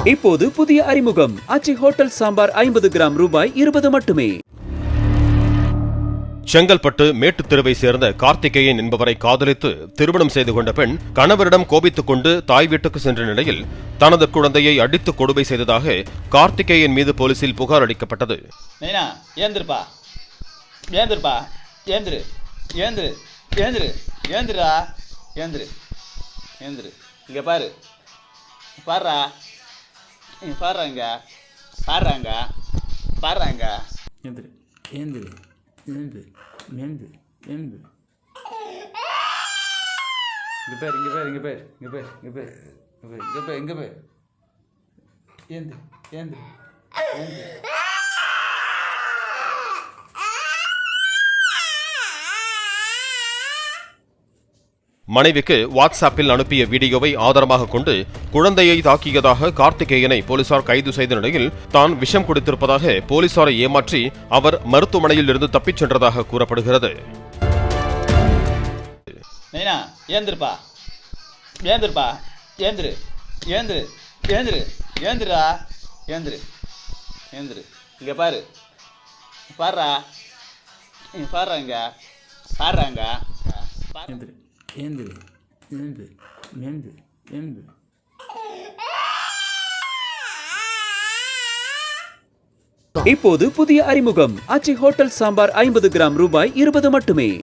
இப்போது புதிய அறிமுகம் ஆச்சி ஹோட்டல் சாம்பார் 50 கிராம் ரூபாய் 20 மட்டுமே. செங்கல்பட்டு மேட்டுத் தெருவை சேர்ந்த கார்த்திகேயன் என்பவரை காதலித்து திருமணம் செய்து கொண்ட பெண் கணவரிடம் கோபித்துக் கொண்டு தாய் வீட்டுக்கு சென்ற நிலையில் தனது குழந்தையை அடித்து கொடுமை செய்ததாக கார்த்திகேயன் மீது போலீசில் புகார் அளிக்கப்பட்டது. மனைவிக்கு வாட்ஸ்ஆப்பில் அனுப்பிய வீடியோவை ஆதாரமாக கொண்டு குழந்தையை தாக்கியதாக கார்த்திகேயனை போலீசார் கைது செய்த நிலையில் தான் விஷம் குடித்திருப்பதாக போலீசாரை ஏமாற்றி அவர் மருத்துவமனையில் இருந்து தப்பிச் சென்றதாக கூறப்படுகிறது. இப்போது புதிய அறிமுகம் ஆச்சி ஹோட்டல் சாம்பார் 50 கிராம் ரூபாய் 20 மட்டுமே.